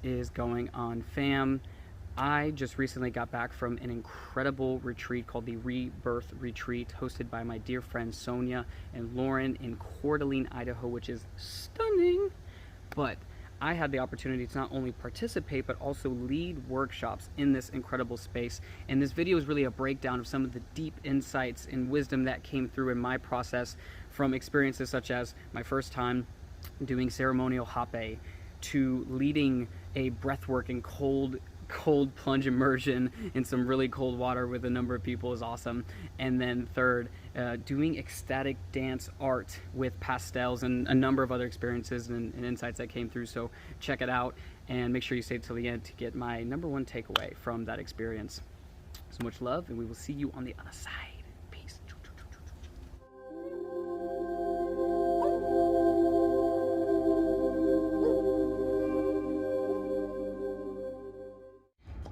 is going on, fam? I just recently got back from an incredible retreat called the Rebirth Retreat, hosted by my dear friends Sonja and Lauren in Coeur, Idaho, which is stunning. But I had the opportunity to not only participate, but also lead workshops in this incredible space. And this video is really a breakdown of some of the deep insights and wisdom that came through in my process from experiences such as my first time doing ceremonial Hapé, to leading a breathwork and cold plunge immersion in some really cold water with a number of people is awesome. And then third, doing ecstatic dance art with pastels and a number of other experiences and insights that came through. So check it out and make sure you stay till the end to get my number one takeaway from that experience. So much love, and we will see you on the other side. Peace.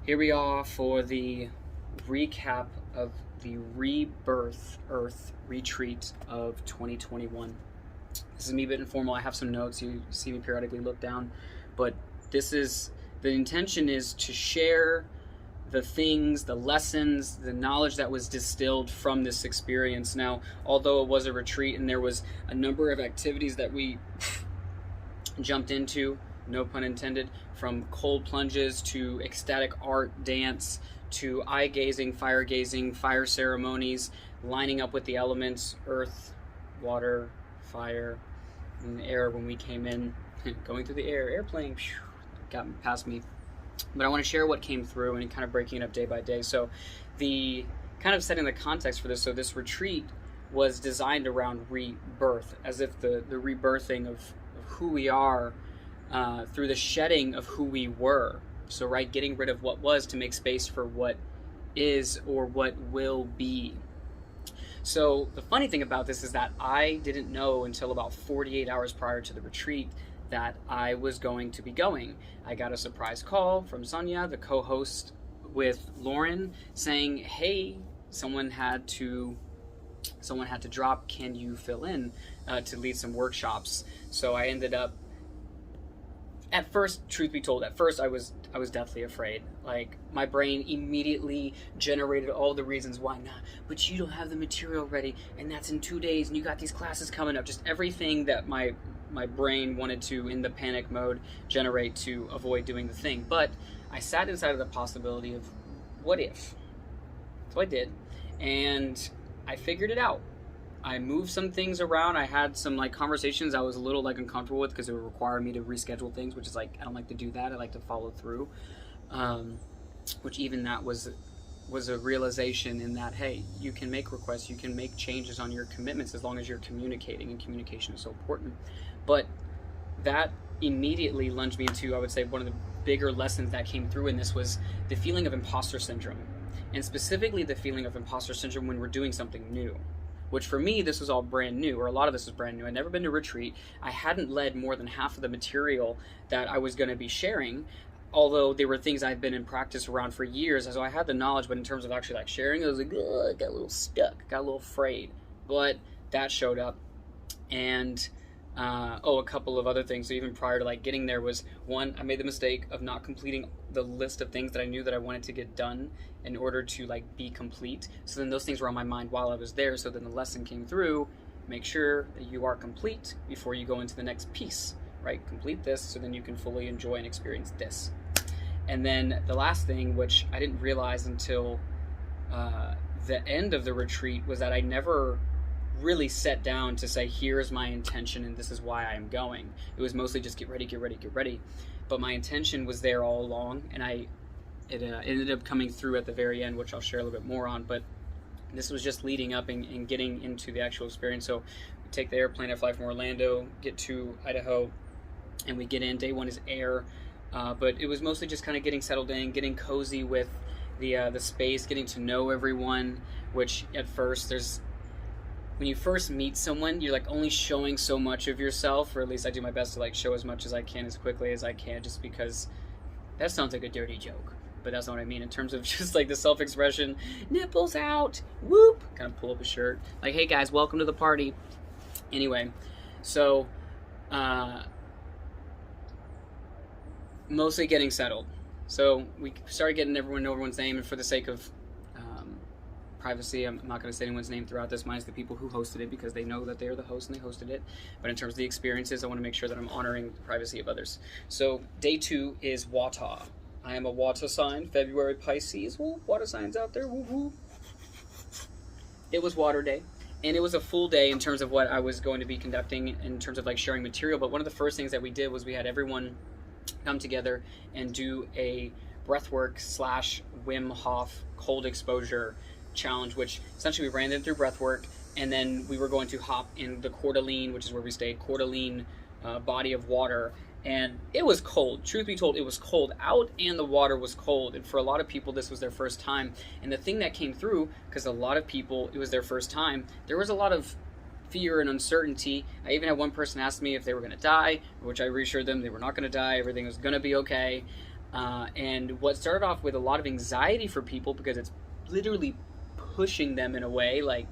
Here we are for the recap of the Rebirth Earth Retreat of 2021. This is me a bit informal. I have some notes. You see me periodically look down, but the intention is to share the things, the lessons, the knowledge that was distilled from this experience. Now, although it was a retreat and there was a number of activities that we jumped into, no pun intended, from cold plunges to ecstatic art, dance, to eye gazing, fire ceremonies, lining up with the elements, earth, water, fire, and air when we came in, going through the airplane, got past me. But I want to share what came through and kind of breaking it up day by day. So the kind of setting the context for this, so this retreat was designed around rebirth, as if the rebirthing of who we are, through the shedding of who we were. So, right, getting rid of what was to make space for what is or what will be. So the funny thing about this is that I didn't know until about 48 hours prior to the retreat that I was going to be going. I got a surprise call from Sonja, the co-host with Lauren, saying, hey, someone had to drop, can you fill in to lead some workshops? So I ended up, at first, truth be told, I was deathly afraid. Like, my brain immediately generated all the reasons why not. But you don't have the material ready, and that's in 2 days, and you got these classes coming up. Just everything that my brain wanted to, in the panic mode, generate to avoid doing the thing. But I sat inside of the possibility of, what if? So I did, and I figured it out. I moved some things around. I had some conversations I was a little uncomfortable with because it would require me to reschedule things, which is I don't like to do that. I like to follow through. Which even that was a realization in that, hey, you can make requests, you can make changes on your commitments as long as you're communicating, and communication is so important. But that immediately lunged me into, I would say, one of the bigger lessons that came through in this was the feeling of imposter syndrome, and specifically the feeling of imposter syndrome when we're doing something new. Which for me, this was all brand new, or a lot of this was brand new. I'd never been to a retreat. I hadn't led more than half of the material that I was going to be sharing, although there were things I'd been in practice around for years, so I had the knowledge, but in terms of actually sharing, I was like, I got a little stuck, got a little afraid. But that showed up, and a couple of other things. So even prior to getting there was, one, I made the mistake of not completing the list of things that I knew that I wanted to get done in order to be complete. So then those things were on my mind while I was there. So then the lesson came through, make sure that you are complete before you go into the next piece, right? Complete this so then you can fully enjoy and experience this. And then the last thing, which I didn't realize until the end of the retreat, was that I never really set down to say, here's my intention and this is why I am going. It was mostly just get ready. But my intention was there all along, and it ended up coming through at the very end, which I'll share a little bit more on. But this was just leading up and getting into the actual experience. So we take the airplane, I fly from Orlando, get to Idaho, and we get in. Day one is air, but it was mostly just kind of getting settled in, getting cozy with the space, getting to know everyone, which at first when you first meet someone, you're only showing so much of yourself, or at least I do my best to show as much as I can as quickly as I can, just because that sounds like a dirty joke, but that's not what I mean in terms of just the self-expression, nipples out, whoop, kind of pull up a shirt, hey guys, welcome to the party. Anyway, so mostly getting settled. So we started getting everyone know everyone's name, and for the sake of privacy, I'm not going to say anyone's name throughout this, minus the people who hosted it, because they know that they're the host and they hosted it. But in terms of the experiences, I want to make sure that I'm honoring the privacy of others. So day 2 is Wata. I am a Wata sign, February Pisces. Woo, water signs out there, woo-hoo. It was water day, and it was a full day in terms of what I was going to be conducting in terms of like sharing material. But one of the first things that we did was we had everyone come together and do a breathwork / Wim Hof cold exposure challenge, which essentially we ran them through breathwork, and then we were going to hop in the Coeur d'Alene, which is where we stayed, Coeur d'Alene body of water. And it was cold. Truth be told, it was cold out, and the water was cold. And for a lot of people, this was their first time. And the thing that came through, because a lot of people, it was their first time, there was a lot of fear and uncertainty. I even had one person ask me if they were going to die, which I reassured them they were not going to die. Everything was going to be okay. And what started off with a lot of anxiety for people, because it's literally pushing them in a way, like,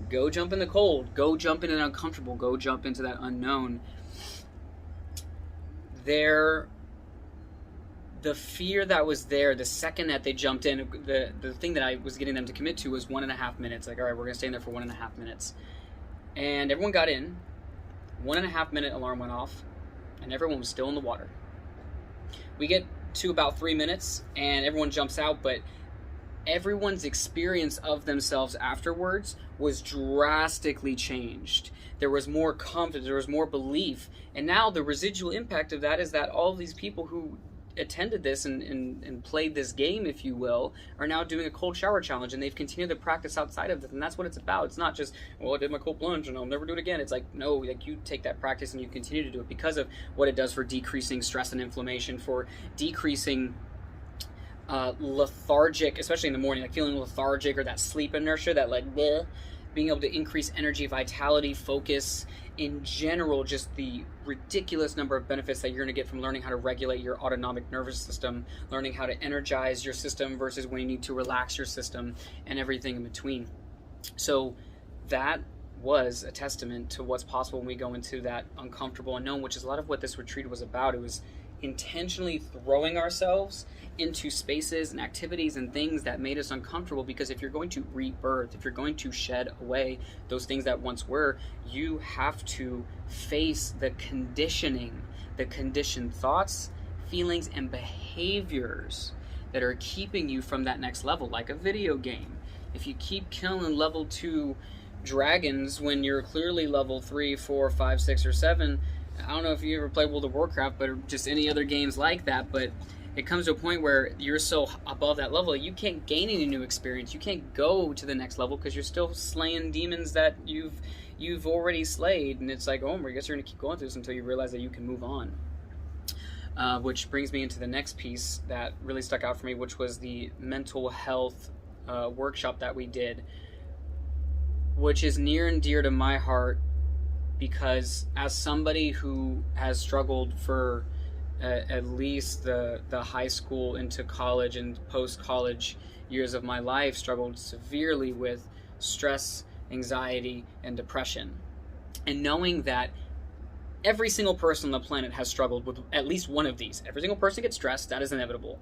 go jump in the cold, go jump into the uncomfortable, go jump into that unknown. The fear that was there the second that they jumped in, the thing that I was getting them to commit to was 1.5 minutes. Like, all right, we're going to stay in there for 1.5 minutes. And everyone got in, 1.5 minute alarm went off, and everyone was still in the water. We get to about 3 minutes, and everyone jumps out, but everyone's experience of themselves afterwards was drastically changed. There was more confidence, there was more belief, and now the residual impact of that is that all of these people who attended this and played this game, if you will, are now doing a cold shower challenge, and they've continued to practice outside of this, and that's what it's about. It's not just, well, I did my cold plunge and I'll never do it again. It's like, no, like, you take that practice and you continue to do it because of what it does for decreasing stress and inflammation, for decreasing lethargic, especially in the morning, like feeling lethargic or that sleep inertia, that like bleh, being able to increase energy, vitality, focus, in general, just the ridiculous number of benefits that you're going to get from learning how to regulate your autonomic nervous system, learning how to energize your system versus when you need to relax your system, and everything in between. So that was a testament to what's possible when we go into that uncomfortable unknown, which is a lot of what this retreat was about. It was intentionally throwing ourselves into spaces and activities and things that made us uncomfortable, because if you're going to rebirth, if you're going to shed away those things that once were, you have to face the conditioning, the conditioned thoughts, feelings, and behaviors that are keeping you from that next level, like a video game. If you keep killing level 2 dragons when you're clearly level 3, 4, 5, 6, or 7, I don't know if you ever played World of Warcraft, but just any other games like that, but it comes to a point where you're so above that level, you can't gain any new experience. You can't go to the next level because you're still slaying demons that you've already slayed. And it's like, oh, I guess you're going to keep going through this until you realize that you can move on. Which brings me into the next piece that really stuck out for me, which was the mental health workshop that we did, which is near and dear to my heart, because as somebody who has struggled for at least the high school into college and post-college years of my life, struggled severely with stress, anxiety, and depression. And knowing that every single person on the planet has struggled with at least one of these. Every single person gets stressed, that is inevitable.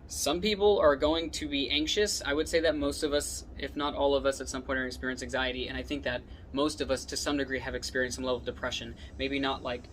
Some people are going to be anxious. I would say that most of us, if not all of us, at some point are experiencing anxiety, and I think that most of us to some degree have experienced some level of depression. Maybe not like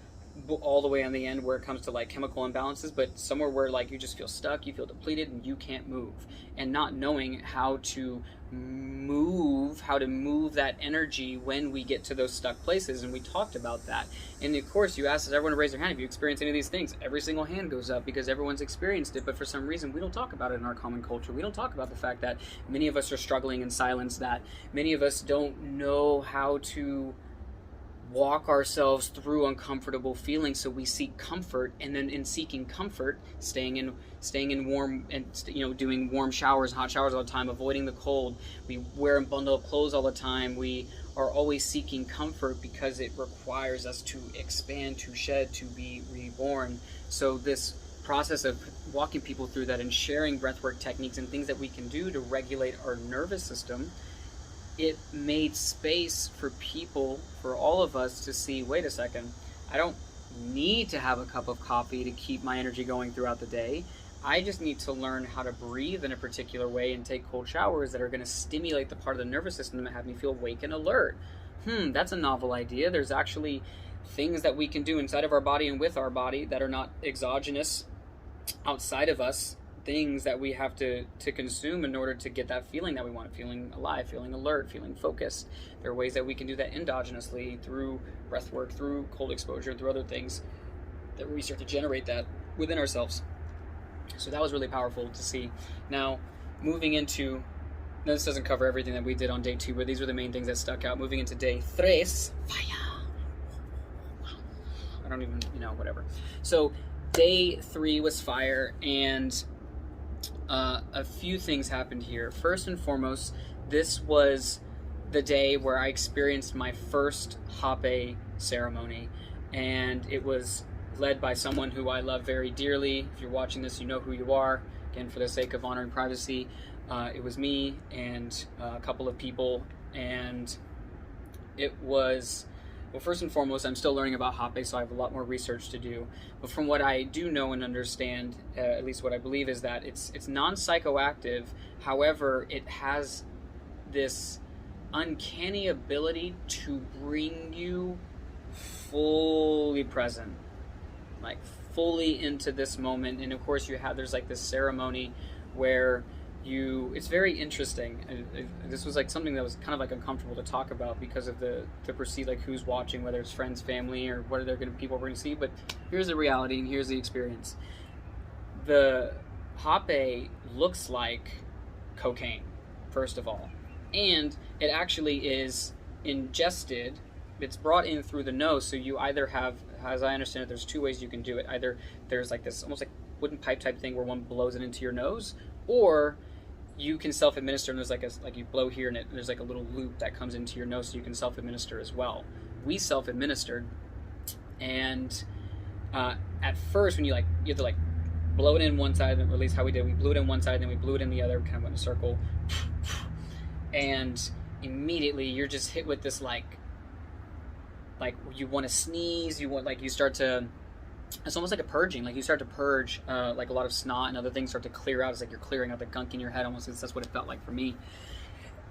all the way on the end where it comes to like chemical imbalances, but somewhere where like you just feel stuck, you feel depleted, and you can't move. And not knowing how to move that energy when we get to those stuck places. And we talked about that. And of course, you asked everyone to raise their hand if you experience any of these things. Every single hand goes up because everyone's experienced it, but for some reason we don't talk about it in our common culture. We don't talk about the fact that many of us are struggling in silence, that many of us don't know how to walk ourselves through uncomfortable feelings, so we seek comfort, and then in seeking comfort, staying in warm, and doing warm showers, hot showers all the time, avoiding the cold. We wear and bundle up clothes all the time. We are always seeking comfort because it requires us to expand, to shed, to be reborn. So this process of walking people through that and sharing breathwork techniques and things that we can do to regulate our nervous system, it made space for people, for all of us to see, wait a second, I don't need to have a cup of coffee to keep my energy going throughout the day. I just need to learn how to breathe in a particular way and take cold showers that are going to stimulate the part of the nervous system that have me feel awake and alert. That's a novel idea. There's actually things that we can do inside of our body and with our body that are not exogenous, outside of us, things that we have to consume in order to get that feeling that we want, feeling alive, feeling alert, feeling focused. There are ways that we can do that endogenously through breath work, through cold exposure, through other things that we start to generate that within ourselves. So that was really powerful to see. Now, moving into, this doesn't cover everything that we did on day 2, but these were the main things that stuck out. Moving into day 3, fire. I don't even, whatever. So day 3 was fire, and a few things happened here. First and foremost, this was the day where I experienced my first Hapé ceremony, and it was led by someone who I love very dearly. If you're watching this, you know who you are. Again, for the sake of honor and privacy, it was me and a couple of people, and it was, well, first and foremost, I'm still learning about Hapé, so I have a lot more research to do. But from what I do know and understand, at least what I believe, is that it's non-psychoactive. However, it has this uncanny ability to bring you fully present, like fully into this moment. And of course there's like this ceremony where it's very interesting. This was like something that was kind of like uncomfortable to talk about because of the perceived, like, who's watching, whether it's friends, family, or what are there going to be people we're going to see. But here's the reality and here's the experience. The Hapé looks like cocaine, first of all, and it actually is ingested. It's brought in through the nose, so you either have, as I understand it, there's 2 ways you can do it. Either there's like this almost like wooden pipe type thing where one blows it into your nose, or you can self-administer, and there's like you blow here and there's like a little loop that comes into your nose, so you can self-administer as well. We self-administered, and at first when you have to like blow it in one side, and at least how we did, we blew it in one side, and then we blew it in the other, kind of went in a circle, and immediately you're just hit with this like you want to sneeze, you start to, it's almost like a purging, like you start to purge, like a lot of snot and other things start to clear out. It's like you're clearing out the gunk in your head, almost. That's what it felt like for me.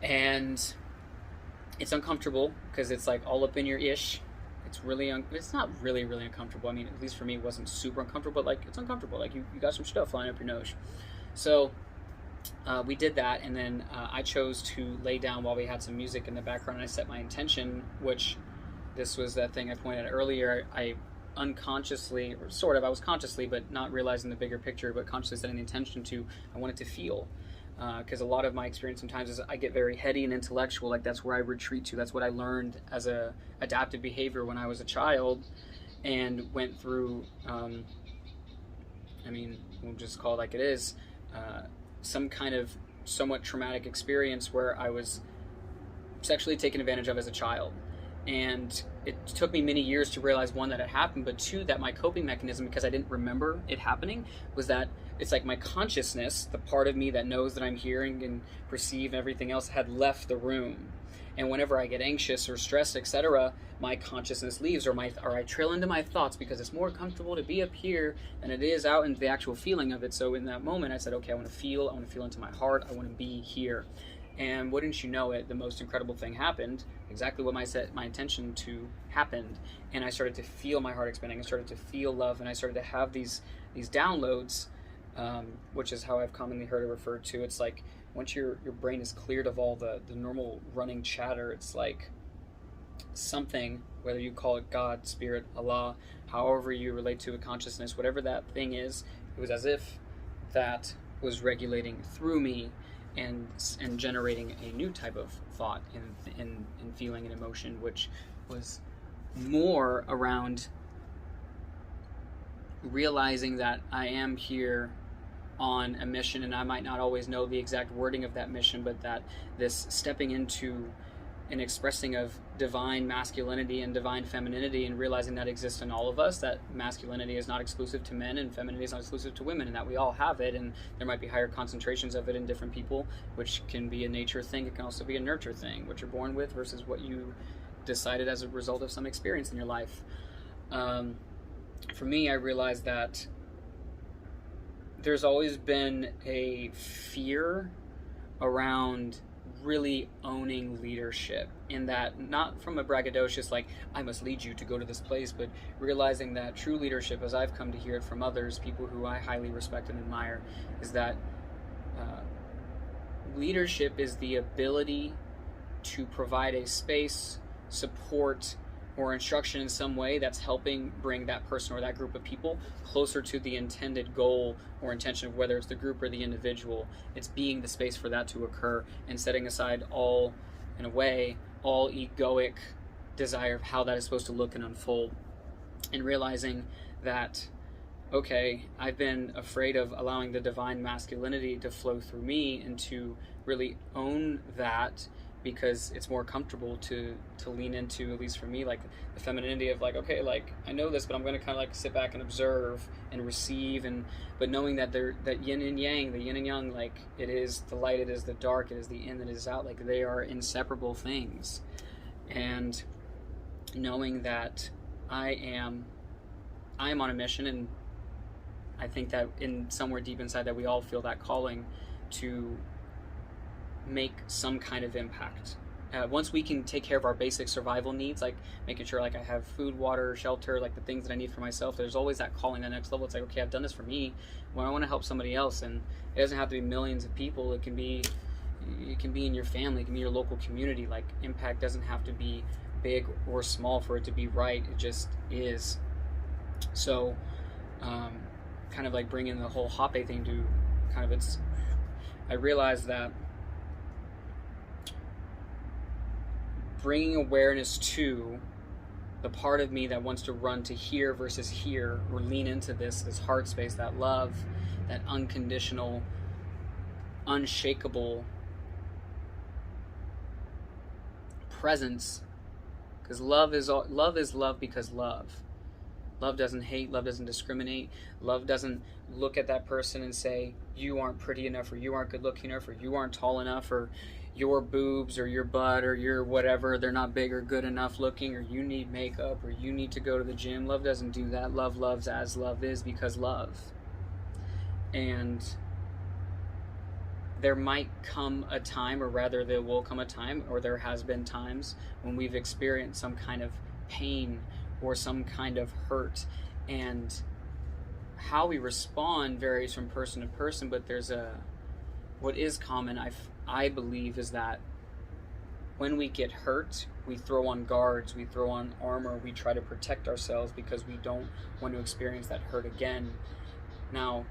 And it's uncomfortable because it's like all up in your ish. It's really, it's not really, really uncomfortable. I mean, at least for me, it wasn't super uncomfortable, but like it's uncomfortable. Like you got some stuff flying up your nose. So we did that, and then I chose to lay down while we had some music in the background, and I set my intention, which this was that thing I pointed out earlier. I unconsciously, or sort of, I was consciously, but not realizing the bigger picture, but consciously setting the intention to, I wanted to feel. Because a lot of my experience sometimes is I get very heady and intellectual, like that's where I retreat to. That's what I learned as a adaptive behavior when I was a child, and went through, we'll just call it like it is, some kind of somewhat traumatic experience where I was sexually taken advantage of as a child. And it took me many years to realize, 1, that it happened, but 2, that my coping mechanism, because I didn't remember it happening, was that it's like my consciousness, the part of me that knows that I'm hearing and perceive everything else, had left the room. And whenever I get anxious or stressed, etc., my consciousness leaves, or I trail into my thoughts, because it's more comfortable to be up here than it is out into the actual feeling of it. So in that moment, I said, okay, I want to feel into my heart, I want to be here. And wouldn't you know it, the most incredible thing happened, exactly what I set my intention to happened. And I started to feel my heart expanding, I started to feel love, and I started to have these downloads, which is how I've commonly heard it referred to. It's like once your brain is cleared of all the normal running chatter, it's like something, whether you call it God, Spirit, Allah, however you relate to a consciousness, whatever that thing is, it was as if that was regulating through me, and generating a new type of thought and feeling and emotion, which was more around realizing that I am here on a mission, and I might not always know the exact wording of that mission, but that this stepping into an expressing of divine masculinity and divine femininity, and realizing that exists in all of us, that masculinity is not exclusive to men and femininity is not exclusive to women, and that we all have it, and there might be higher concentrations of it in different people, which can be a nature thing. It can also be a nurture thing, what you're born with versus what you decided as a result of some experience in your life. for me, I realized that there's always been a fear around really owning leadership, in that, not from a braggadocious like I must lead you to go to this place, but realizing that true leadership, as I've come to hear it from others, people who I highly respect and admire, is that leadership is the ability to provide a space, support, or instruction in some way that's helping bring that person or that group of people closer to the intended goal or intention of whether it's the group or the individual. It's being the space for that to occur, and setting aside all, in a way, all egoic desire of how that is supposed to look and unfold, and realizing that, okay, I've been afraid of allowing the divine masculinity to flow through me and to really own that, because it's more comfortable to lean into, at least for me, like the femininity of like, okay, like I know this, but I'm going to kind of like sit back and observe and receive, and but knowing that that yin and yang, the yin and yang, like it is the light, it is the dark, it is the in, it is out, like they are inseparable things. And knowing that I am on a mission, and I think that in somewhere deep inside that we all feel that calling to make some kind of impact. Once we can take care of our basic survival needs, like making sure like I have food, water, shelter, like the things that I need for myself, there's always that calling, the next level. It's like, okay, I've done this for me, well, I want to help somebody else. And it doesn't have to be millions of people. It can be in your family, it can be your local community. Like impact doesn't have to be big or small for it to be right. It just is. So kind of like bringing the whole Hapé thing to kind of I realized that bringing awareness to the part of me that wants to run to here versus here, or lean into this heart space, that love, that unconditional, unshakable presence, because love is love, because love doesn't hate, love doesn't discriminate, love doesn't look at that person and say you aren't pretty enough, or you aren't good looking enough, or you aren't tall enough, or your boobs or your butt or your whatever, they're not big or good enough looking, or you need makeup, or you need to go to the gym. Love doesn't do that. Love loves as love is, because love. And there might come a time, or rather there will come a time, or there has been times when we've experienced some kind of pain or some kind of hurt, and how we respond varies from person to person. But there's what is common, I believe, is that when we get hurt, we throw on guards, we throw on armor, we try to protect ourselves because we don't want to experience that hurt again. Now,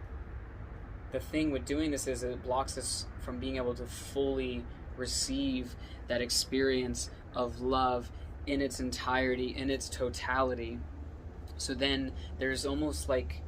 the thing with doing this is it blocks us from being able to fully receive that experience of love in its entirety, in its totality. So then there's almost like,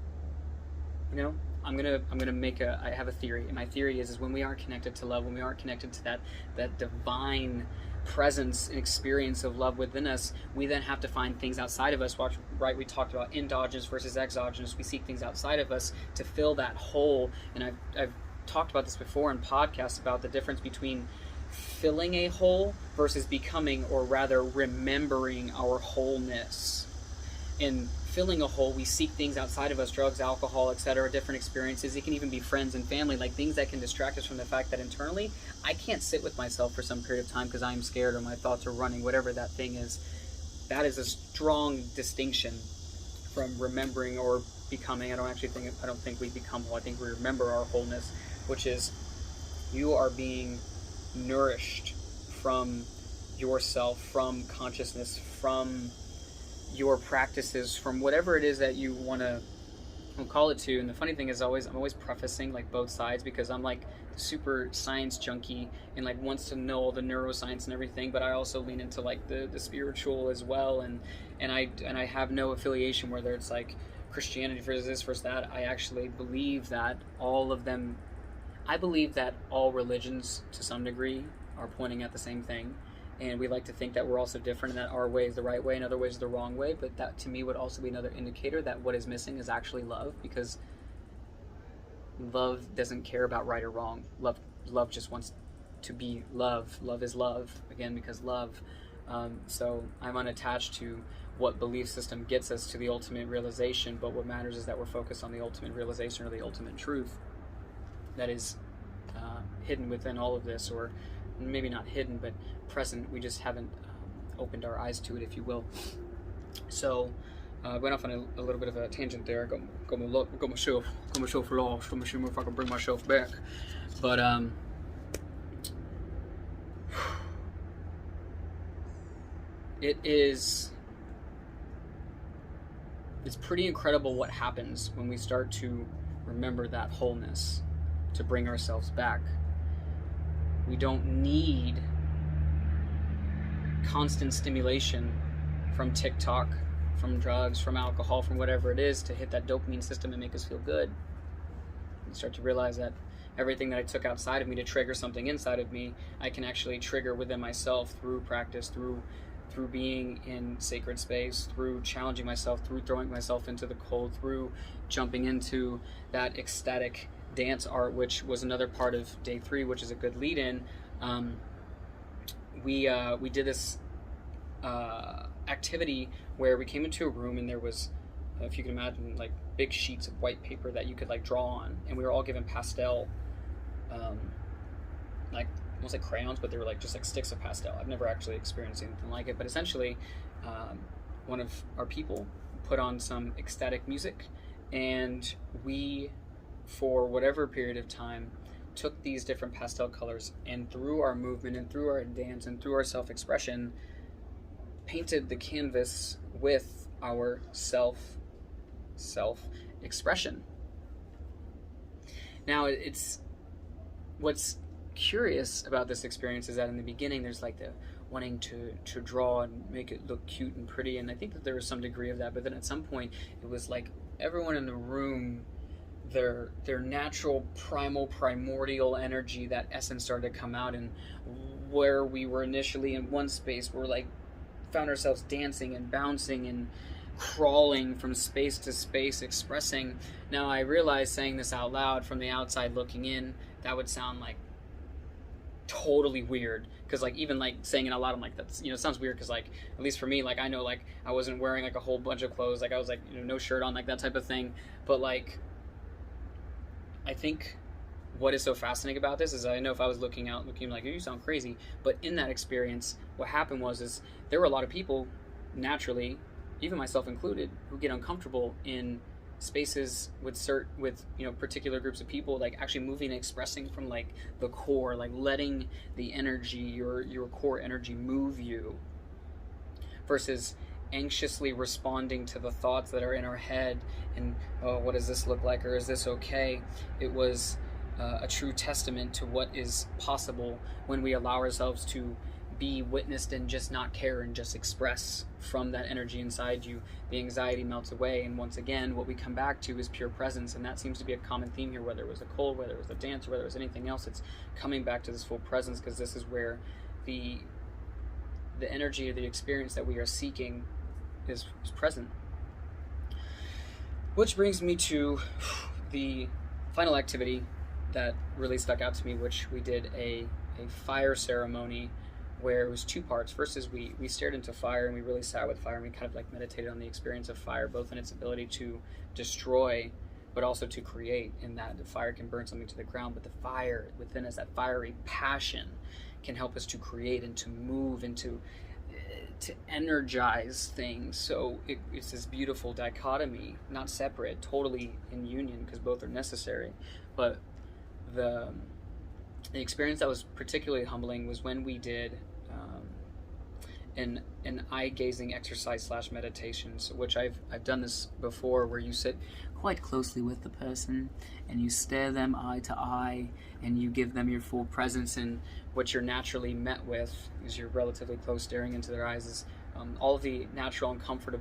I'm gonna make I have a theory, and my theory is when we aren't connected to love, when we aren't connected to that divine presence and experience of love within us, we then have to find things outside of us. Right, we talked about endogenous versus exogenous. We seek things outside of us to fill that hole, and I've talked about this before in podcasts about the difference between filling a hole versus becoming, or rather remembering, our wholeness. In filling a hole, we seek things outside of us, drugs, alcohol, etc., different experiences. It can even be friends and family, like things that can distract us from the fact that internally, I can't sit with myself for some period of time because I'm scared, or my thoughts are running, whatever that thing is. That is a strong distinction from remembering or becoming. I don't think we become whole. I think we remember our wholeness, which is you are being nourished from yourself, from consciousness, from your practices, from whatever it is that you want to call it to. And the funny thing is, I'm always prefacing like both sides, because I'm like super science junkie and like wants to know all the neuroscience and everything, but I also lean into like the spiritual as well, and I have no affiliation whether it's like Christianity versus this versus that. I actually believe that I believe that all religions to some degree are pointing at the same thing. And we like to think that we're also different, and that our way is the right way and other ways is the wrong way. But that, to me, would also be another indicator that what is missing is actually love, because love doesn't care about right or wrong. Love just wants to be love. Love is love, again, because love. So I'm unattached to what belief system gets us to the ultimate realization, but what matters is that we're focused on the ultimate realization or the ultimate truth that is hidden within all of this, or maybe not hidden, but present. We just haven't opened our eyes to it, if you will. So I went off on a little bit of a tangent there. Got myself lost. I'm assuming if I can bring myself back. But it's pretty incredible what happens when we start to remember that wholeness, to bring ourselves back. We don't need constant stimulation from TikTok, from drugs, from alcohol, from whatever it is to hit that dopamine system and make us feel good. You start to realize that everything that I took outside of me to trigger something inside of me, I can actually trigger within myself through practice, through being in sacred space, through challenging myself, through throwing myself into the cold, through jumping into that ecstatic dance art, which was another part of day 3, which is a good lead-in. We did this activity where we came into a room and there was, if you can imagine, like big sheets of white paper that you could like draw on, and we were all given pastel, like almost like crayons, but they were like just like sticks of pastel. I've never actually experienced anything like it, but essentially one of our people put on some ecstatic music, and we, for whatever period of time, took these different pastel colors, and through our movement and through our dance and through our self-expression, painted the canvas with our self-expression. Now, it's what's curious about this experience is that in the beginning there's like the wanting to draw and make it look cute and pretty, and I think that there was some degree of that, but then at some point it was like everyone in the room, their natural primordial energy, that essence started to come out, and where we were initially in one space, we're like found ourselves dancing and bouncing and crawling from space to space, expressing. Now I realize, saying this out loud from the outside looking in, that would sound like totally weird, because like even like saying it out loud, I'm like, that's, you know, it sounds weird, because like at least for me, like I know like I wasn't wearing like a whole bunch of clothes, like I was like, you know, no shirt on, like that type of thing. But like I think what is so fascinating about this is, I know if I was looking like, you sound crazy, but in that experience what happened is there were a lot of people naturally, even myself included, who get uncomfortable in spaces with you know, particular groups of people, like actually moving and expressing from like the core, like letting the energy, your core energy move you, versus anxiously responding to the thoughts that are in our head and, oh, what does this look like, or is this okay? It was a true testament to what is possible when we allow ourselves to be witnessed and just not care and just express from that energy inside you. The anxiety melts away, and once again what we come back to is pure presence, and that seems to be a common theme here, whether it was a cold, whether it was a dance, or whether it was anything else. It's coming back to this full presence, because this is where the energy of the experience that we are seeking is present. Which brings me to the final activity that really stuck out to me, which we did a fire ceremony, where it was 2 parts. First is we stared into fire, and we really sat with fire, and we kind of like meditated on the experience of fire, both in its ability to destroy but also to create, in that the fire can burn something to the ground, but the fire within us, that fiery passion, can help us to create and to move and to energize things. So it's this beautiful dichotomy, not separate, totally in union, because both are necessary. But the experience that was particularly humbling was when we did an eye-gazing exercise / meditation, so which I've done this before, where you sit quite closely with the person and you stare them eye to eye and you give them your full presence, and what you're naturally met with is you're relatively close, staring into their eyes, is all of the natural uncomfortable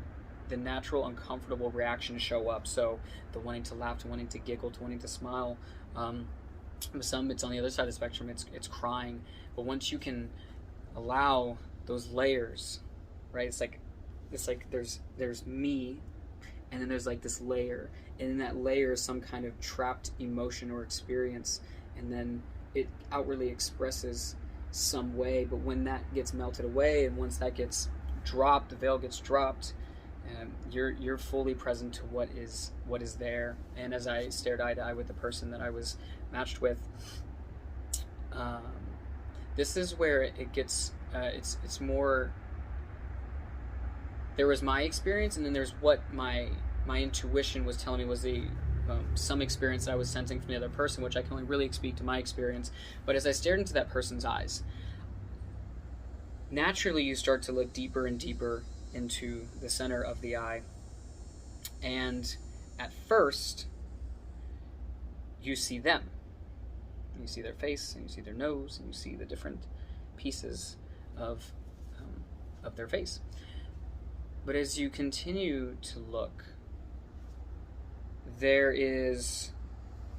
reactions show up. So the wanting to laugh, to wanting to giggle, to wanting to smile. Some, it's on the other side of the spectrum, it's crying. But once you can allow those layers, right? It's like there's me, and then there's like this layer, and in that layer is some kind of trapped emotion or experience, and then it outwardly expresses some way. But when that gets melted away, and once that gets dropped, the veil gets dropped, You're fully present to what is there. And as I stared eye to eye with the person that I was matched with, um, this is where it gets it's more. There was my experience, and then there's what my intuition was telling me was the some experience that I was sensing from the other person, which I can only really speak to my experience. But as I stared into that person's eyes, naturally you start to look deeper and deeper into the center of the eye. And at first, you see them. You see their face, and you see their nose, and you see the different pieces of their face. But as you continue to look, there's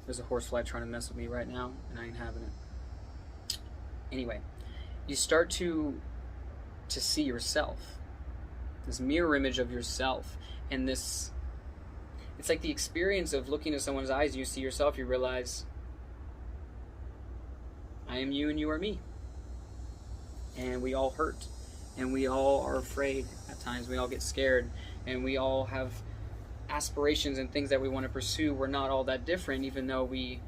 a horsefly trying to mess with me right now, and I ain't having it. Anyway, you start to see yourself, this mirror image of yourself, and it's like the experience of looking at someone's eyes. You see yourself, you realize, I am you and you are me, and we all hurt, and we all are afraid at times. We all get scared, and we all have aspirations and things that we want to pursue. We're not all that different, even though we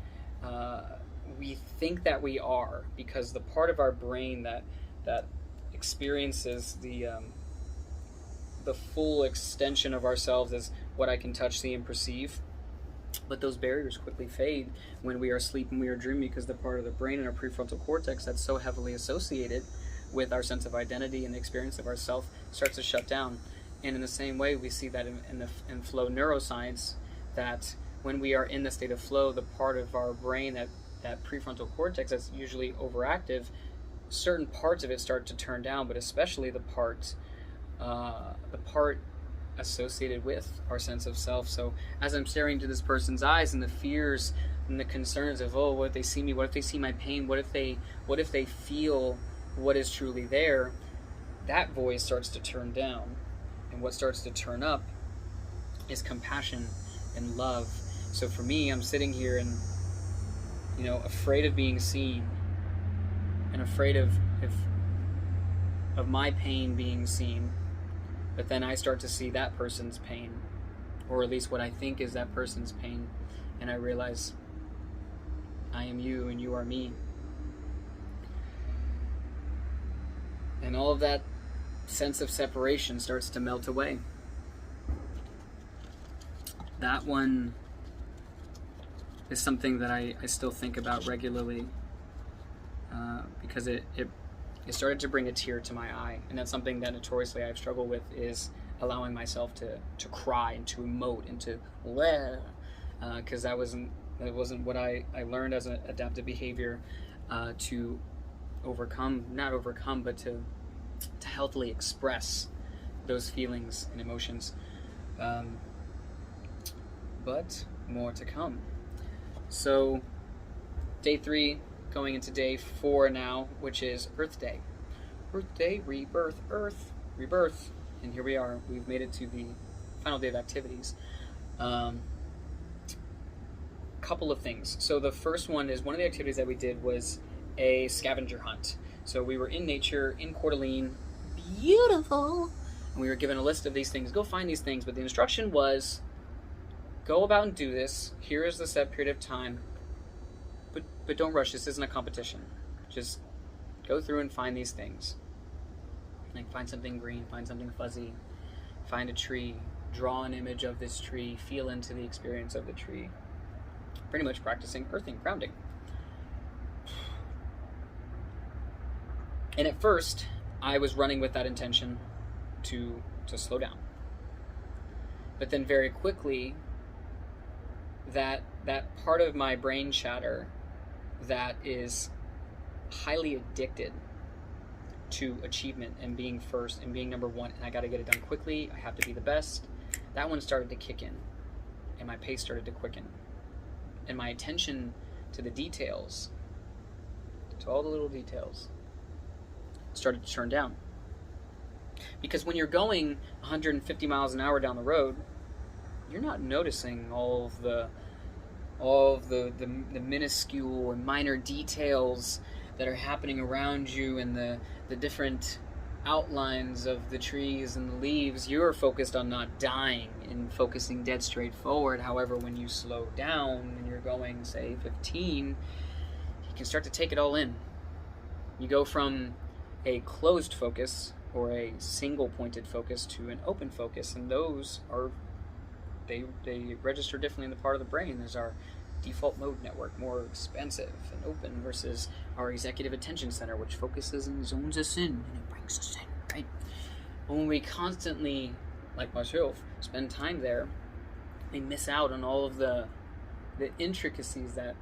think that we are, because the part of our brain that experiences the full extension of ourselves is what I can touch, see, and perceive. But those barriers quickly fade when we are asleep and we are dreaming, because the part of the brain in our prefrontal cortex that's so heavily associated with our sense of identity and the experience of ourself starts to shut down. And in the same way, we see that in flow neuroscience, that when we are in the state of flow, the part of our brain that prefrontal cortex that's usually overactive, certain parts of it start to turn down, but especially the part associated with our sense of self. So as I'm staring into this person's eyes, and the fears and the concerns of, oh, what if they see me? What if they see my pain? What if they feel what is truly there? That voice starts to turn down, and what starts to turn up is compassion and love. So for me, I'm sitting here and, afraid of being seen, and afraid of my pain being seen. But then I start to see that person's pain, or at least what I think is that person's pain, and I realize I am you and you are me. And all of that sense of separation starts to melt away. That one is something that I still think about regularly, because it started to bring a tear to my eye. And that's something that notoriously I've struggled with, is allowing myself to cry and to emote and to because that wasn't what I learned as an adaptive behavior, to not overcome, but to healthily express those feelings and emotions. But more to come. So day 3, going into day 4 now, which is Earth Day. Earth Day, rebirth, Earth, rebirth. And here we are. We've made it to the final day of activities. Couple of things. So the first one is, one of the activities that we did was a scavenger hunt. So we were in nature, in Coeur d'Alene, beautiful, and we were given a list of these things. Go find these things. But the instruction was, go about and do this. Here is the set period of time. But don't rush. This isn't a competition. Just go through and find these things. Like, find something green, find something fuzzy, find a tree, draw an image of this tree, feel into the experience of the tree. Pretty much practicing earthing, grounding. And at first, I was running with that intention to slow down. But then very quickly, that part of my brain chatter that is highly addicted to achievement and being first and being number one, and I got to get it done quickly, I have to be the best, that one started to kick in, and my pace started to quicken, and my attention to the details, to all the little details, started to turn down. Because when you're going 150 miles an hour down the road, you're not noticing all of the minuscule and minor details that are happening around you, and the different outlines of the trees and the leaves, you're focused on not dying and focusing dead straight forward. However, when you slow down and you're going, say, 15, you can start to take it all in. You go from a closed focus or a single pointed focus to an open focus, and those are, they register differently in the part of the brain. There's our default mode network, more expansive and open, versus our executive attention center, which focuses and zones us in and it brings us in, right? When we constantly, like myself, spend time there, we miss out on all of the intricacies that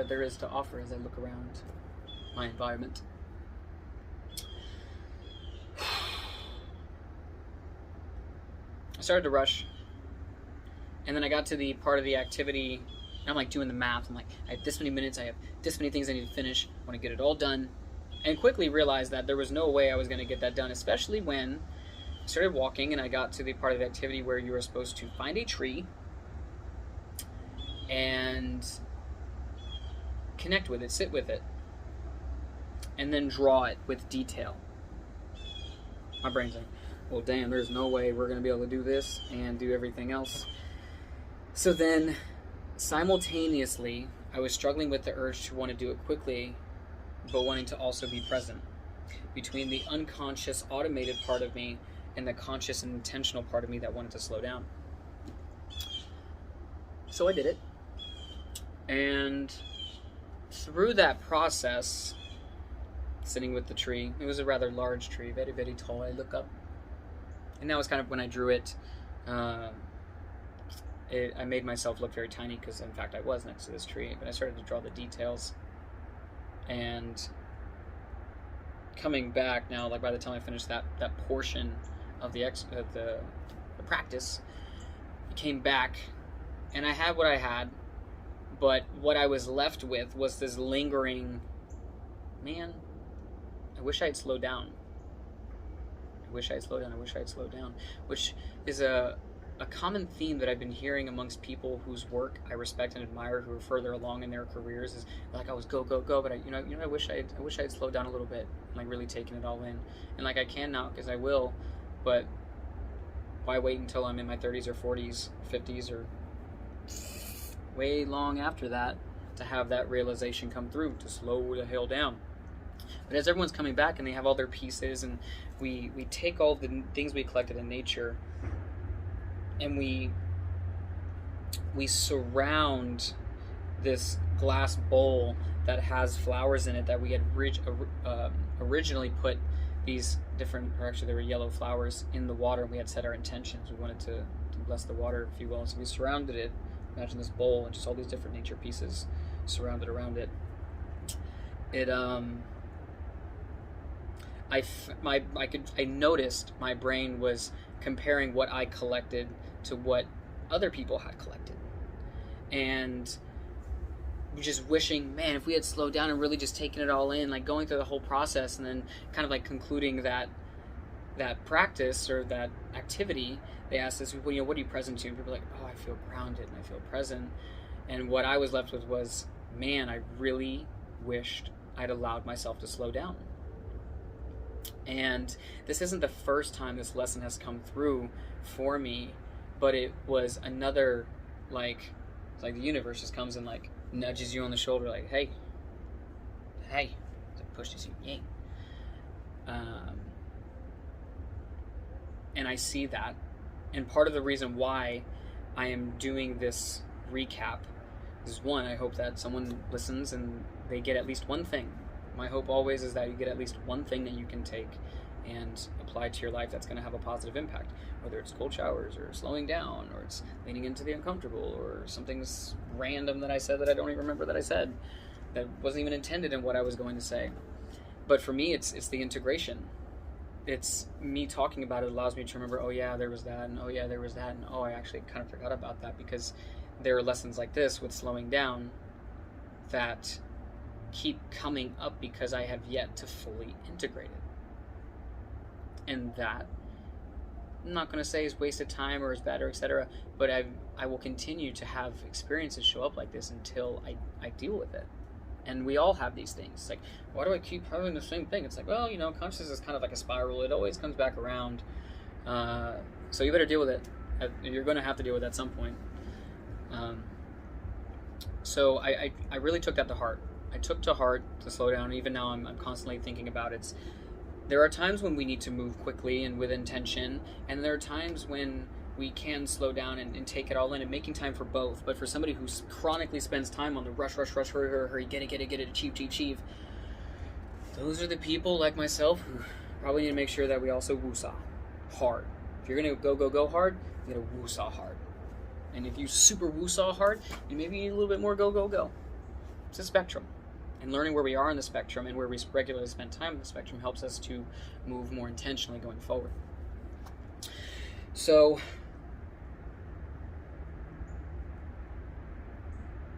there is to offer as I look around my environment. I started to rush, and then I got to the part of the activity, and I'm like doing the math. I'm like, I have this many minutes, I have this many things I need to finish, I want to get it all done, and quickly realized that there was no way I was going to get that done, especially when I started walking and I got to the part of the activity where you were supposed to find a tree and connect with it, sit with it, and then draw it with detail. My brain's like, well, damn, there's no way we're going to be able to do this and do everything else. So then, simultaneously, I was struggling with the urge to want to do it quickly, but wanting to also be present, between the unconscious, automated part of me and the conscious and intentional part of me that wanted to slow down. So I did it. And through that process, sitting with the tree, it was a rather large tree, very, very tall. I look up, and that was kind of when I drew it. I made myself look very tiny because, in fact, I was next to this tree. But I started to draw the details, and coming back now, like by the time I finished that portion of the practice, I came back, and I had what I had, but what I was left with was this lingering, man, I wish I had slowed down. I wish I had slowed down. I wish I had slowed down. Which is a common theme that I've been hearing amongst people whose work I respect and admire, who are further along in their careers. Is like, I was go, but I wish I had slowed down a little bit, and like really taken it all in. And like I can now, because I will, but why wait until I'm in my 30s or 40s, 50s, or way long after that to have that realization come through, to slow the hell down. But as everyone's coming back and they have all their pieces, and we take all the things we collected in nature, and we surround this glass bowl that has flowers in it that we had originally put these different, or actually there were yellow flowers in the water, and we had set our intentions. We wanted to bless the water, if you will. So we surrounded it. Imagine this bowl and just all these different nature pieces surrounded around it. I noticed my brain was comparing what I collected to what other people had collected, and just wishing, man, if we had slowed down and really just taken it all in, like going through the whole process, and then kind of like concluding that practice or that activity. They asked us, well, what are you present to? And people were like, oh, I feel grounded and I feel present. And what I was left with was, man, I really wished I'd allowed myself to slow down. And this isn't the first time this lesson has come through for me, but it was another, it's like the universe just comes and like nudges you on the shoulder, like, hey, pushes you, yay. And I see that. And part of the reason why I am doing this recap is, one, I hope that someone listens and they get at least one thing. My hope always is that you get at least one thing that you can take and apply to your life that's going to have a positive impact, whether it's cold showers or slowing down, or it's leaning into the uncomfortable, or something random that I said that I don't even remember that I said, that wasn't even intended in what I was going to say. But for me, it's the integration. It's me talking about it allows me to remember, oh yeah, there was that, and oh yeah, there was that, and oh, I actually kind of forgot about that, because there are lessons like this with slowing down that keep coming up because I have yet to fully integrate it. And that, I'm not going to say is wasted time or is bad or etc., but I will continue to have experiences show up like this until I deal with it. And we all have these things. It's like, why do I keep having the same thing? It's like, well, you know, consciousness is kind of like a spiral. It always comes back around. So you better deal with it. You're going to have to deal with it at some point. So I really took that to heart. I took to heart to slow down. Even now, I'm constantly thinking about it. There are times when we need to move quickly and with intention, and there are times when we can slow down and take it all in, and making time for both. But for somebody who chronically spends time on the rush, hurry, get it, achieve, those are the people like myself who probably need to make sure that we also woosah hard. If you're going to go hard, you got to woosah hard. And if you super woosah hard, you maybe need a little bit more go. It's a spectrum. And learning where we are in the spectrum and where we regularly spend time in the spectrum helps us to move more intentionally going forward. So,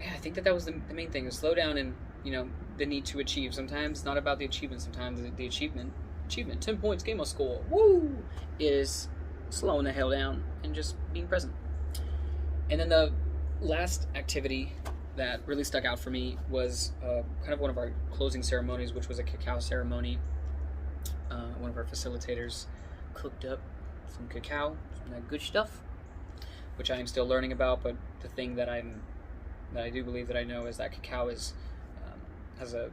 yeah, I think that was the main thing, is slow down and, you know, the need to achieve. Sometimes it's not about the achievement. Sometimes the achievement, 10 points, game of score, woo, is slowing the hell down and just being present. And then the last activity that really stuck out for me was kind of one of our closing ceremonies, which was a cacao ceremony. One of our facilitators cooked up some cacao, some of that good stuff, which I am still learning about. But the thing that I do believe that I know is that cacao has a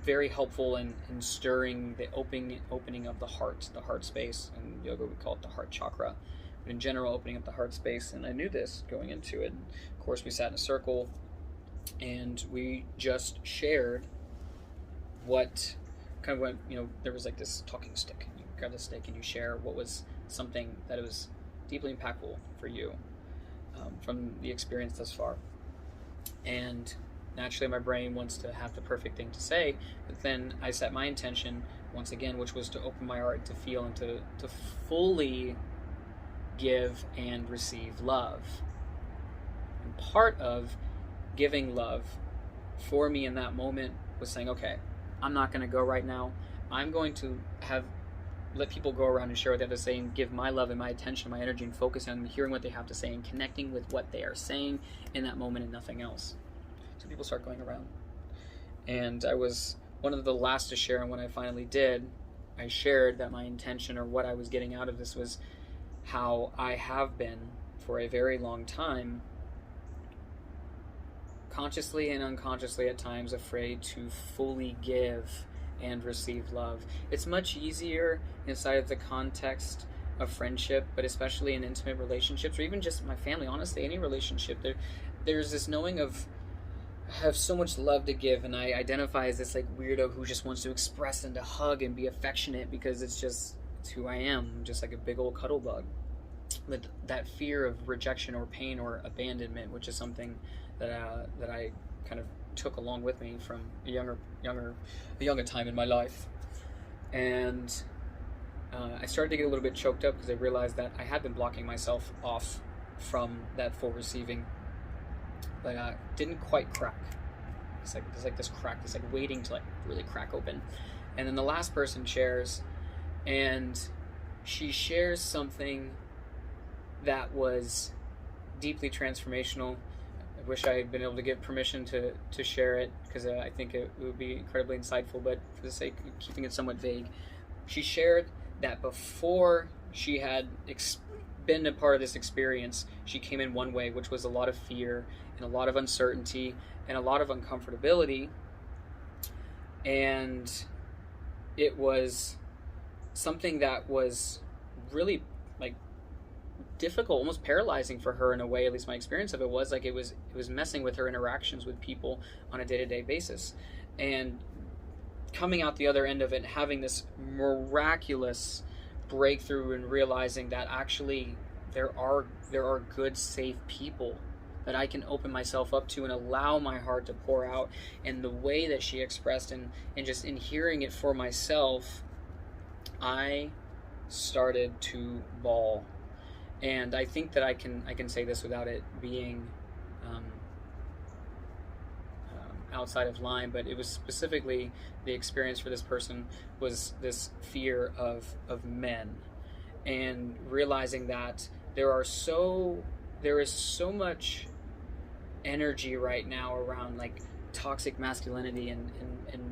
very helpful in stirring the opening of the heart space. In yoga, we call it the heart chakra. But in general, opening up the heart space. And I knew this going into it. Of course, we sat in a circle and we just shared what there was like this talking stick. You grab the stick and you share what was something that was deeply impactful for you from the experience thus far. And naturally, my brain wants to have the perfect thing to say, but then I set my intention once again, which was to open my heart to feel and to fully give and receive love. And part of giving love for me in that moment was saying, okay, I'm not going to go right now. I'm going to let people go around and share what they have to say and give my love and my attention, my energy and focus on hearing what they have to say and connecting with what they are saying in that moment and nothing else. So people start going around. And I was one of the last to share, and when I finally did, I shared that my intention, or what I was getting out of this, was how I have been for a very long time, consciously and unconsciously at times, afraid to fully give and receive love. It's much easier inside of the context of friendship, but especially in intimate relationships, or even just my family, honestly, any relationship. There's this knowing of, I have so much love to give, and I identify as this like weirdo who just wants to express and to hug and be affectionate because it's who I am. I'm just like a big old cuddle bug. But that fear of rejection or pain or abandonment, which is something that I kind of took along with me from a younger time in my life, and I started to get a little bit choked up because I realized that I had been blocking myself off from that full receiving, but didn't quite crack. There's like this crack, it's like waiting to like really crack open. And then the last person shares, and she shares something that was deeply transformational. I wish I had been able to get permission to share it, because I think it would be incredibly insightful, but for the sake of keeping it somewhat vague, she shared that before she had been a part of this experience, she came in one way, which was a lot of fear and a lot of uncertainty and a lot of uncomfortability, and it was something that was really like difficult, almost paralyzing for her in a way. At least my experience of it was like it was messing with her interactions with people on a day-to-day basis. And coming out the other end of it, having this miraculous breakthrough and realizing that actually there are good, safe people that I can open myself up to and allow my heart to pour out. And the way that she expressed and just in hearing it for myself, I started to bawl. And I think that I can say this without it being outside of line, but it was specifically the experience for this person was this fear of men, and realizing that there is so much energy right now around like toxic masculinity and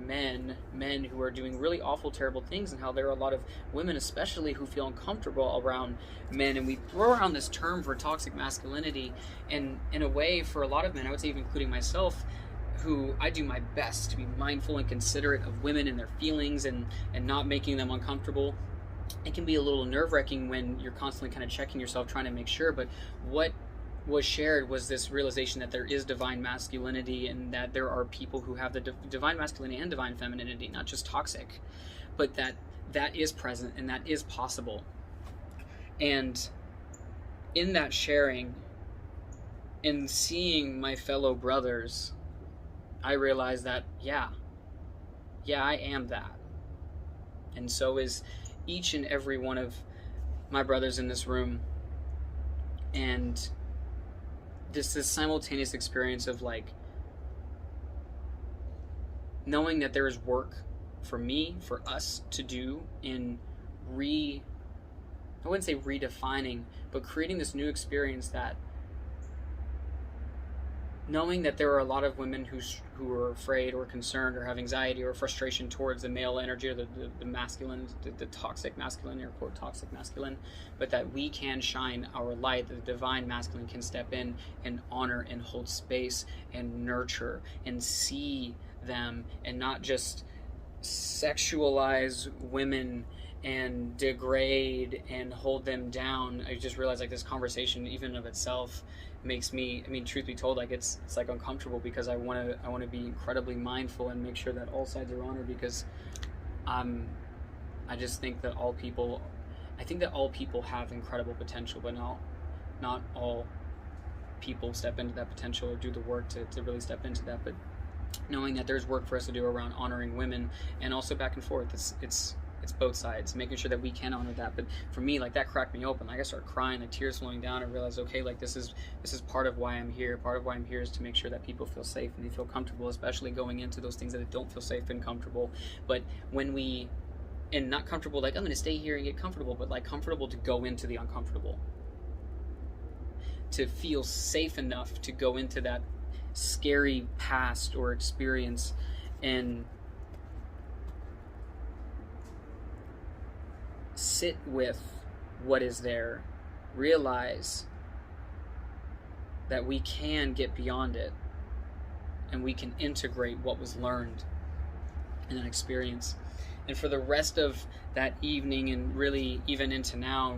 men who are doing really awful, terrible things, and how there are a lot of women especially who feel uncomfortable around men. And we throw around this term for toxic masculinity, and in a way, for a lot of men, I would say even including myself, who I do my best to be mindful and considerate of women and their feelings and not making them uncomfortable. It can be a little nerve-wracking when you're constantly kind of checking yourself, trying to make sure. But what was shared was this realization that there is divine masculinity, and that there are people who have the divine masculinity and divine femininity, not just toxic, but that is present and that is possible. And in that sharing and seeing my fellow brothers, I realized that, yeah, I am that. And so is each and every one of my brothers in this room. And this simultaneous experience of like knowing that there is work for me, for us to do in I wouldn't say redefining, but creating this new experience, that knowing that there are a lot of women who are afraid or concerned or have anxiety or frustration towards the male energy, or the masculine, the toxic masculine, or quote toxic masculine, but that we can shine our light, the divine masculine can step in and honor and hold space and nurture and see them, and not just sexualize women and degrade and hold them down. I just realized like this conversation even of itself makes me, I mean, truth be told, like it's like uncomfortable, because I want to be incredibly mindful and make sure that all sides are honored, because I just think that all people have incredible potential, but not all people step into that potential or do the work to really step into that. But knowing that there's work for us to do around honoring women, and also back and forth, it's both sides, making sure that we can honor that. But for me, like, that cracked me open. Like, I started crying, like tears flowing down. I realized, okay, like this is part of why I'm here. Part of why I'm here is to make sure that people feel safe and they feel comfortable, especially going into those things that they don't feel safe and comfortable. But and not comfortable, like I'm going to stay here and get comfortable, but like comfortable to go into the uncomfortable, to feel safe enough to go into that scary past or experience and sit with what is there, realize that we can get beyond it, and we can integrate what was learned in an experience. And for the rest of that evening, and really even into now,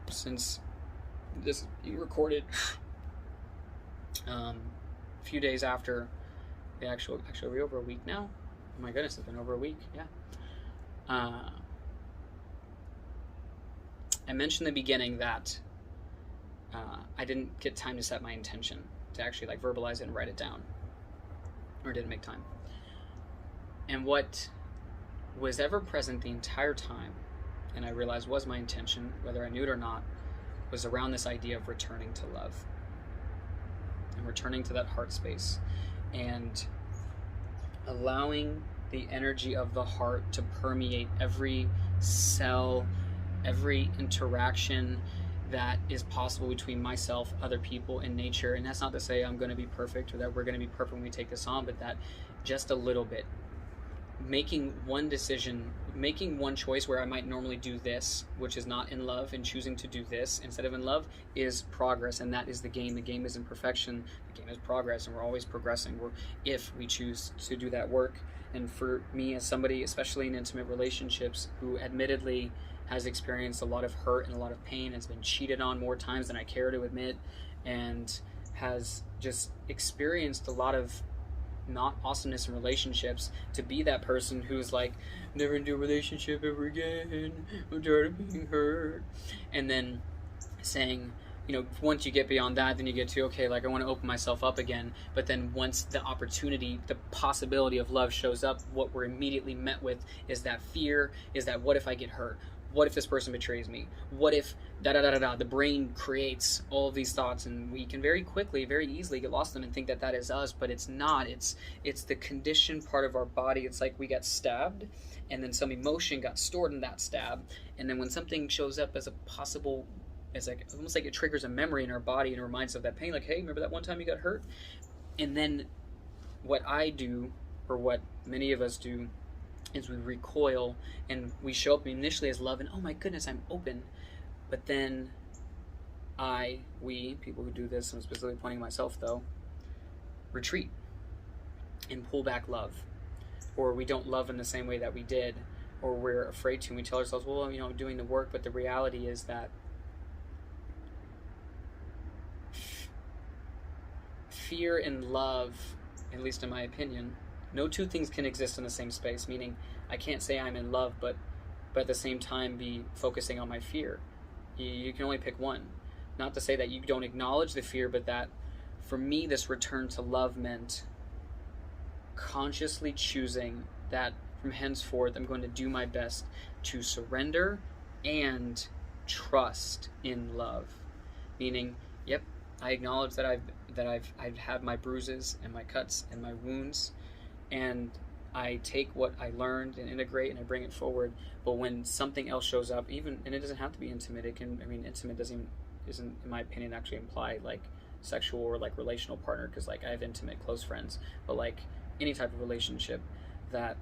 since this being recorded a few days after the actually we're over a week now. Oh my goodness, it's been over a week. Yeah. I mentioned in the beginning that I didn't get time to set my intention, to actually like verbalize it and write it down, or didn't make time. And what was ever present the entire time, and I realized was my intention, whether I knew it or not, was around this idea of returning to love and returning to that heart space, and allowing the energy of the heart to permeate every cell, every interaction that is possible between myself, other people, and nature. And that's not to say I'm going to be perfect, or that we're going to be perfect when we take this on, but that just a little bit, making one decision, making one choice where I might normally do this, which is not in love, and choosing to do this instead of in love, is progress. And that is the game. The game isn't perfection, the game is progress, and we're always progressing if we choose to do that work. And for me, as somebody, especially in intimate relationships, who admittedly has experienced a lot of hurt and a lot of pain, has been cheated on more times than I care to admit, and has just experienced a lot of not awesomeness in relationships, to be that person who's like, never into a relationship ever again, I'm tired of being hurt, and then saying, you know, once you get beyond that, then you get to, okay, like I want to open myself up again. But then once the opportunity, the possibility of love shows up, what we're immediately met with is that fear, is that what if I get hurt? What if this person betrays me? What if da-da-da-da-da? The brain creates all of these thoughts, and we can very quickly, very easily get lost in them and think that that is us, but it's not. It's the conditioned part of our body. It's like we got stabbed, and then some emotion got stored in that stab, and then when something shows up as a possible, it's like almost like it triggers a memory in our body and reminds us of that pain, like, hey, remember that one time you got hurt? And then what I do, or what many of us do, is we recoil and we show up initially as love and, oh my goodness, I'm open. But then we, people who do this, I'm specifically pointing at myself though, retreat and pull back love. Or we don't love in the same way that we did, or we're afraid to, and we tell ourselves, well, I'm doing the work, but the reality is that fear and love, at least in my opinion, no two things can exist in the same space, meaning I can't say I'm in love, but at the same time be focusing on my fear. You can only pick one. Not to say that you don't acknowledge the fear, but that for me, this return to love meant consciously choosing that from henceforth I'm going to do my best to surrender and trust in love. Meaning, yep, I acknowledge that I've had my bruises and my cuts and my wounds, and I take what I learned and integrate and I bring it forward. But when something else shows up, and it doesn't have to be intimate, intimate isn't, in my opinion, actually imply like sexual or like relational partner, because like I have intimate close friends, but like any type of relationship, that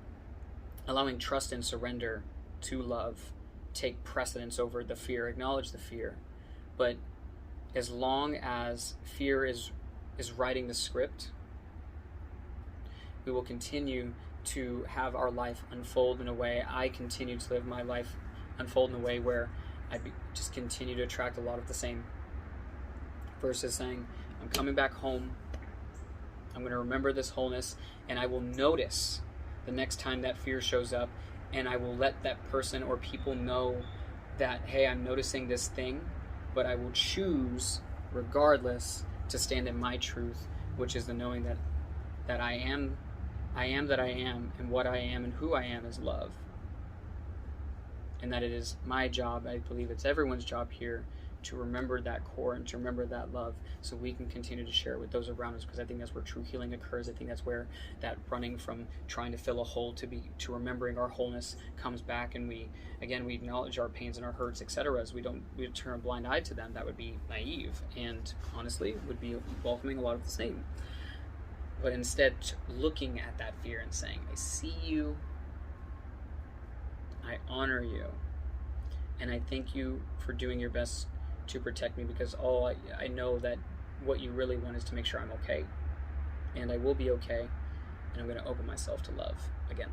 allowing trust and surrender to love take precedence over the fear. Acknowledge the fear, but as long as fear is writing the script, we will continue to have our life unfold in a way. I continue to live my life unfold in a way where just continue to attract a lot of the same, versus saying, I'm coming back home, I'm going to remember this wholeness, and I will notice the next time that fear shows up, and I will let that person or people know that, hey, I'm noticing this thing, but I will choose regardless to stand in my truth, which is the knowing that I am that I am, and what I am and who I am is love. And that it is my job, I believe it's everyone's job here, to remember that core and to remember that love, so we can continue to share it with those around us, because I think that's where true healing occurs. I think that's where that running from trying to fill a hole to remembering our wholeness comes back, and we acknowledge our pains and our hurts, etc. As we turn a blind eye to them. That would be naive, and honestly would be welcoming a lot of the same. But instead, looking at that fear and saying, I see you, I honor you, and I thank you for doing your best to protect me, because I know that what you really want is to make sure I'm okay, and I will be okay, and I'm going to open myself to love again.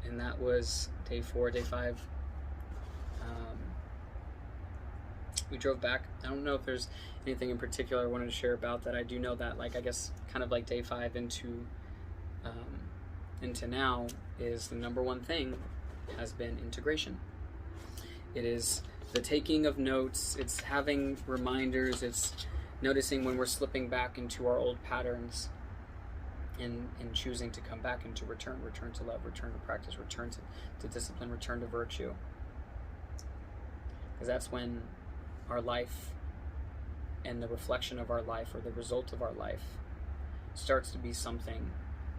And that was day 4. Day 5, we drove back. I don't know if there's anything in particular I wanted to share about that. I do know that, like, I guess kind of like day 5 into now, is the number one thing has been integration. It is the taking of notes, it's having reminders, it's noticing when we're slipping back into our old patterns, and choosing to come back and to return to love, return to practice, return to discipline, return to virtue. Because that's when our life and the reflection of our life, or the result of our life, starts to be something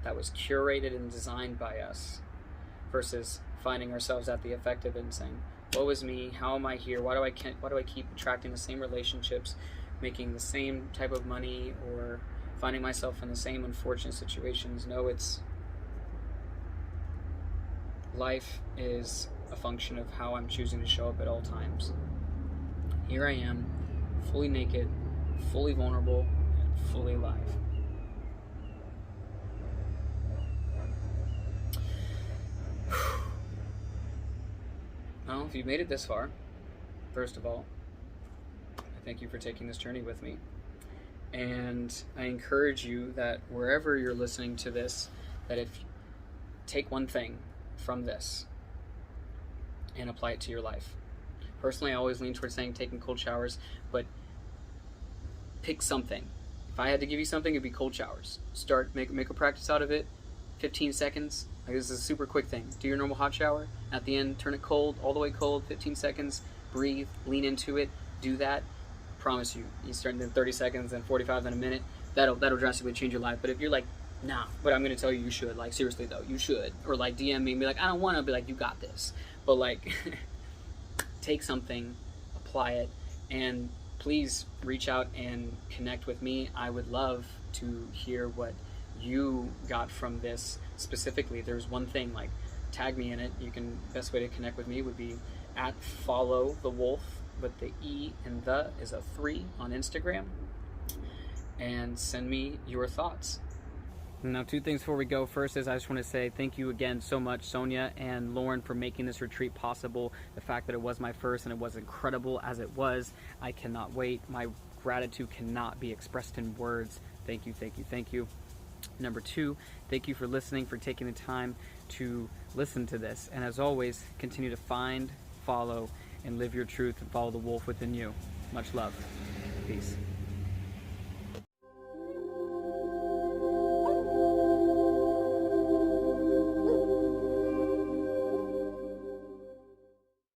that was curated and designed by us, versus finding ourselves at the effect of it and saying, woe is me, how am I here, why do I keep attracting the same relationships, making the same type of money, or finding myself in the same unfortunate situations. No, life is a function of how I'm choosing to show up at all times. Here I am, fully naked, fully vulnerable, and fully alive. Well, if you've made it this far, first of all, I thank you for taking this journey with me. And I encourage you that wherever you're listening to this, that if you take one thing from this and apply it to your life. Personally, I always lean towards saying taking cold showers, but pick something. If I had to give you something, it'd be cold showers. Make a practice out of it. 15 seconds. Like, this is a super quick thing. Do your normal hot shower. At the end, turn it cold, all the way cold, 15 seconds. Breathe, lean into it. Do that. Promise you start in 30 seconds, then 45, then a minute. That'll drastically change your life. But if you're like, nah, but I'm gonna tell you should. Like, seriously though, you should. Or like DM me and be like, I don't want to. Be like, you got this. But like, take something, apply it, and please reach out and connect with me. I would love to hear what you got from this specifically. If there's one thing, like, tag me in it. You can, best way to connect with me would be at follow the wolf, but the E and the is a 3 on Instagram, and send me your thoughts. Now, 2 things before we go. First is I just want to say thank you again so much, Sonja and Lauren, for making this retreat possible. The fact that it was my first and it was incredible as it was, I cannot wait. My gratitude cannot be expressed in words. Thank you, thank you, thank you. Number 2, thank you for listening, for taking the time to listen to this. And as always, continue to find, follow, and live your truth and follow the wolf within you. Much love. Peace.